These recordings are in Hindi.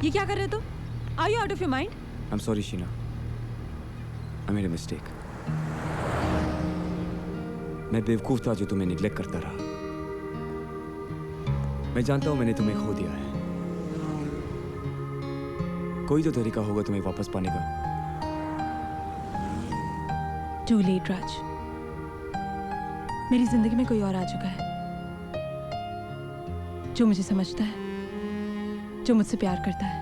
ये क्या कर रहे हो तुम? Are you out of your mind? I'm sorry, Sheena. I made a mistake. मैं बेवकूफ था जो तुम्हें निग्लेक्ट करता रहा। मैं जानता हूं मैंने तुम्हें खो दिया है। कोई तो तरीका होगा तुम्हें वापस पाने का। Too late, राज। मेरी जिंदगी में कोई और आ चुका है जो मुझे समझता है, जो मुझसे प्यार करता है,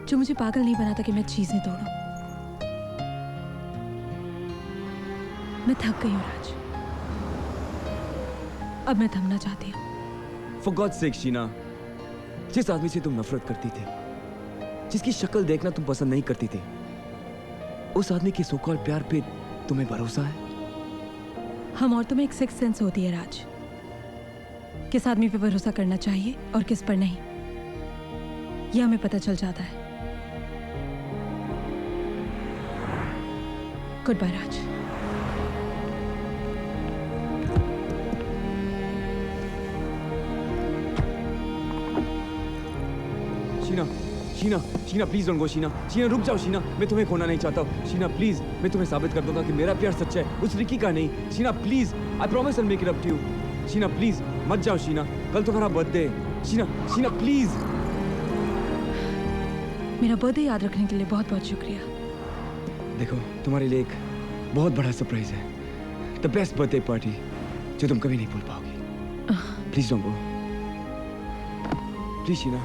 जो मुझे पागल नहीं बनाता कि मैं चीजें तोड़ूं। मैं थक गई हूं राज, अब मैं थमना चाहती हूँ। For God's sake, शीना, जिस आदमी से तुम नफरत करती थी, जिसकी शक्ल देखना तुम पसंद नहीं करती थी, उस आदमी के सो कॉल्ड प्यार पे तुम्हें भरोसा है? हम औरतों में एक सिक्स सेंस होती है राज, किस आदमी पे भरोसा करना चाहिए और किस पर नहीं, यह हमें पता चल जाता है। Good bye Raj. Sheena, Sheena, Sheena, please don't go. Sheena, Sheena, रुक जाओ। शीना, मैं तुम्हें खोना नहीं चाहता हूँ। शीना, प्लीज, मैं तुम्हें साबित कर दूंगा कि मेरा प्यार सच्चा है, उस रिकी का नहीं। Sheena, please, I promise I make it up to you. Sheena, please, मत जाओ। शीना, कल तुम्हारा बर्थडे है। शीना, शीना, प्लीज। मेरा बर्थडे याद रखने के लिए बहुत बहुत शुक्रिया। देखो, तुम्हारे लिए एक बहुत बड़ा सरप्राइज है, द बेस्ट बर्थडे पार्टी जो तुम कभी नहीं भूल पाओगी। Please don't go, please Sheena.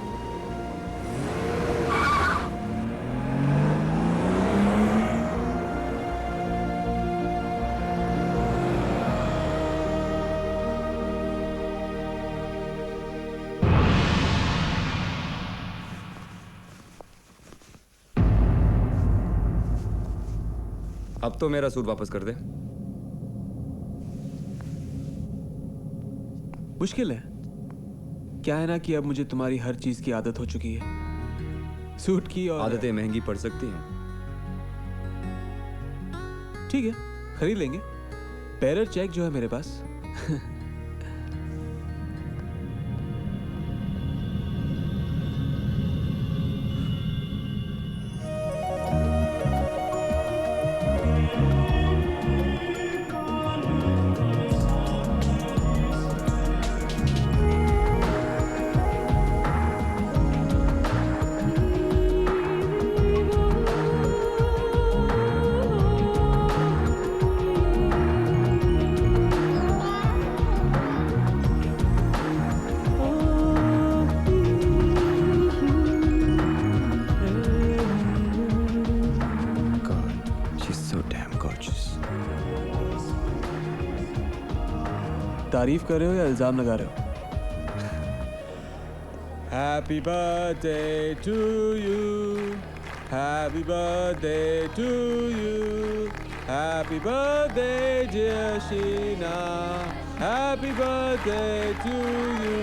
अब तो मेरा सूट वापस कर दे। मुश्किल है, क्या है ना कि अब मुझे तुम्हारी हर चीज की आदत हो चुकी है, सूट की। और आदतें महंगी पड़ सकती हैं। ठीक है, खरीद लेंगे। पेरर चेक जो है मेरे पास। तारीफ कर रहे हो या इल्जाम लगा रहे हो? Happy birthday to you, happy birthday to you, happy birthday dear Sheena, happy birthday to you.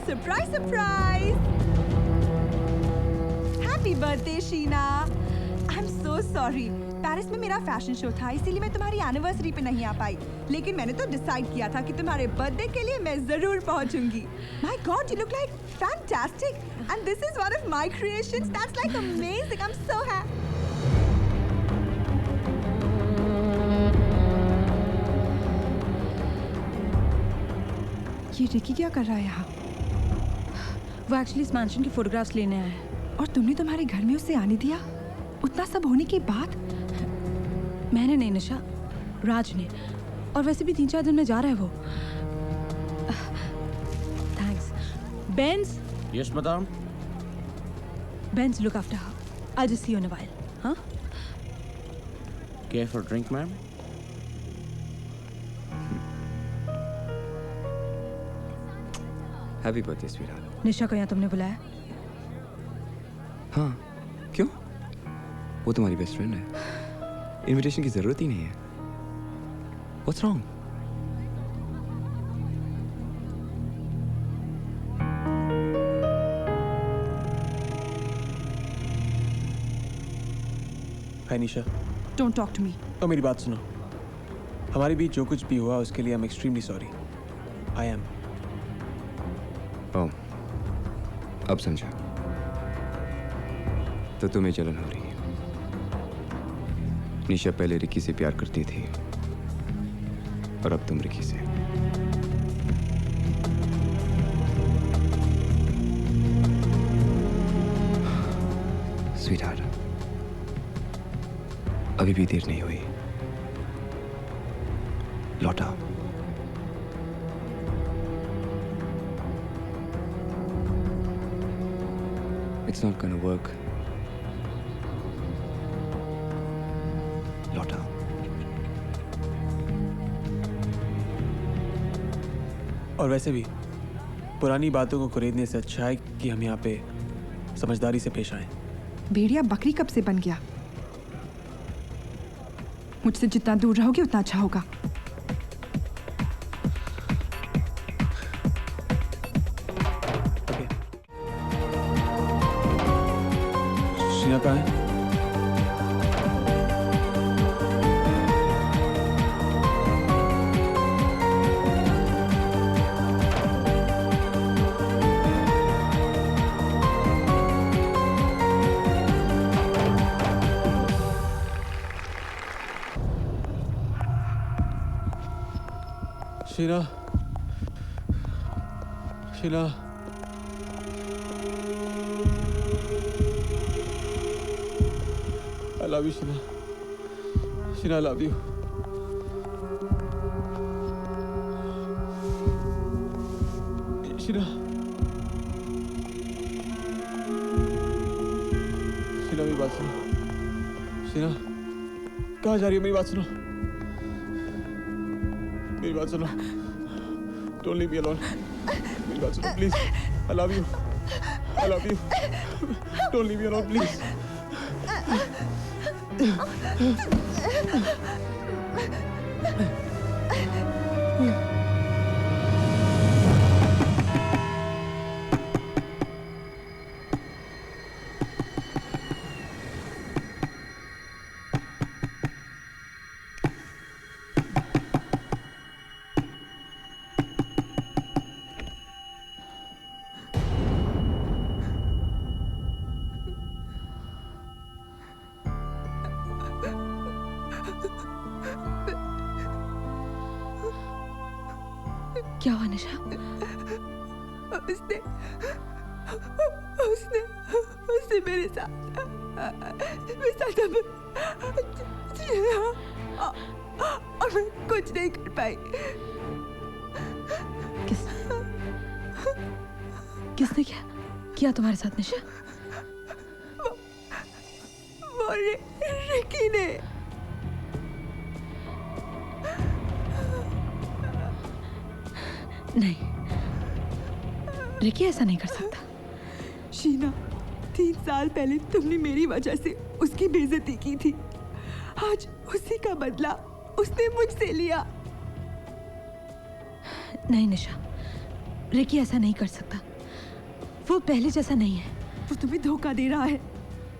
Surprise, surprise! Happy birthday, Sheena. I'm so sorry. Paris में मेरा फैशन शो था, इसीलिए मैं तुम्हारी एनिवर्सरी पे नहीं आ पाई। लेकिन मैंने तो डिसाइड किया था कि तुम्हारे बर्थडे के लिए मैं जरूर पहुंचूंगी। My God, you look like fantastic, and this is one of my creations. That's like amazing. I'm so happy. ये रिकी क्या कर रहा है यहाँ? वो एक्चुअली इस मैंशन की फोटोग्राफ्स लेने आया है। और तुमने तुम्हारे घर में उसे आने दिया? उतना सब होने के बाद? मैंने नहीं निशा, राज ने। और वैसे भी 3-4 दिन में जा रहा है वो। Thanks. Benz? Yes, madam. Benz, look after her. I'll just see you in a while. Huh? Care for a drink, ma'am? Happy birthday sweetheart. Nisha को यहाँ तुमने बुलाया? हाँ, क्यों? वो तुम्हारी बेस्ट फ्रेंड है, इनविटेशन की जरूरत ही नहीं है। What's wrong? Hi Nisha. Don't talk to me. तो मेरी बात सुनो, हमारे बीच जो कुछ भी हुआ उसके लिए I am extremely sorry. I am. Oh, अब समझा। तो तुम्हें जलन हो रही है। निशा पहले रिकी से प्यार करती थी और अब तुम रिकी से। स्वीटहार्ट, अभी भी देर नहीं हुई, लौट आओ। It's not gonna work. लौट आओ। और वैसे भी पुरानी बातों को कुरेदने से अच्छा है कि हम यहाँ पे समझदारी से पेश आए। भेड़िया बकरी कब से बन गया? मुझसे जितना दूर रहोगे उतना अच्छा होगा। शीना कहाँ है? Sheena, Sheena, I love you, Sheena, Sheena, I love you. Sheena, Sheena मेरी बात सुनो। शीना, कहाँ जा रही हो? मेरी बात सुनो, मेरी बात सुनो। Don't leave me alone. मेरी बात सुनो, please. I love you. I love you. Don't leave me alone, please. क्या हुआ निशा? उसने उसने उसने मेरे साथ और मैं कुछ नहीं कर पाई। किसने किया तुम्हारे साथ निशा? वो रिकी ने। नहीं, रिकी ऐसा नहीं कर सकता। शीना, 3 साल पहले तुमने मेरी वजह से उसकी बेइज्जती की थी। आज उसी का बदला उसने मुझसे लिया। नहीं निशा, रिकी ऐसा नहीं कर सकता। वो पहले जैसा नहीं है। वो तुम्हें धोखा दे रहा है।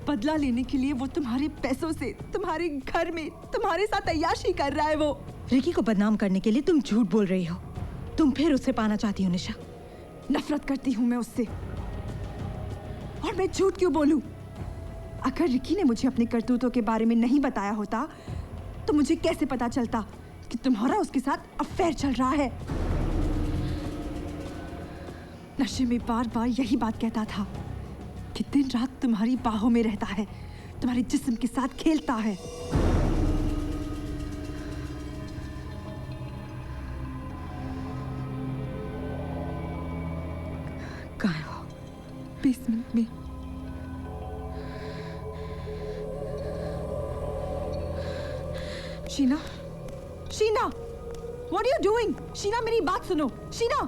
बदला लेने के लिए वो तुम्हारे पैसों से तुम्हारे घर में तुम्हारे साथ अय्याशी कर रहा है। वो रिकी को बदनाम करने के लिए तुम झूठ बोल रही हो। तुम फिर उससे पाना चाहती हो निशा। नफरत करती हूँ मैं उससे। और मैं झूठ क्यों बोलूं? अगर रिकी ने मुझे अपने करतूतों के बारे में नहीं बताया होता तो मुझे कैसे पता चलता कि तुम्हारा उसके साथ अफेयर चल रहा है? नशे में बार बार यही बात कहता था कि दिन रात तुम्हारी बाहों में रहता है, तुम्हारे जिस्म के साथ खेलता है। कहाँ है वो? बेसमेंट में। Sheena, Sheena, what are you doing? Sheena, मेरी बात सुनो। शीना,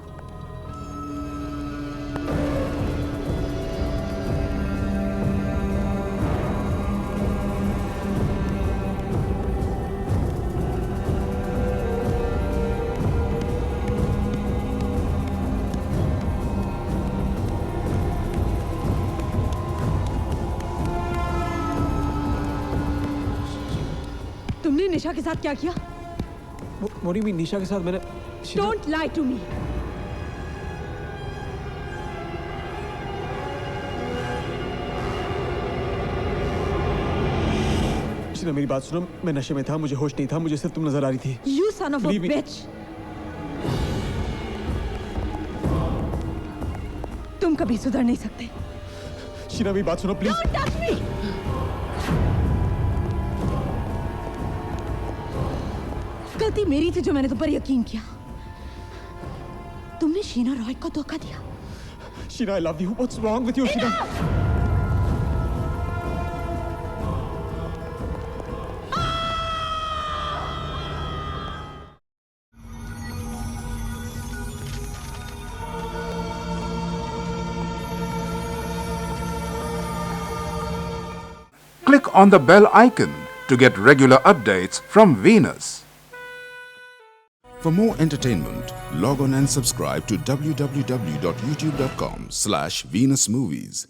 तुमने निशा के साथ क्या किया? What do you mean निशा के साथ मैंने Sheena Don't lie to me. Sheena मेरी बात सुनो, मैं नशे में था, मुझे होश नहीं था, मुझे सिर्फ तुम नजर आ रही थी। You son of a Believe me. bitch. तुम कभी सुधर नहीं सकते. शीना मेरी बात सुनो प्लीज। Don't touch me. गलती मेरी थी जो मैंने तुम पर यकीन किया. तुमने शीना रॉय को धोखा दिया. Sheena I love you. What's wrong with you Sheena? Click on the bell icon to get regular updates from Venus. For more entertainment, log on and subscribe to www.youtube.com/Venus Movies.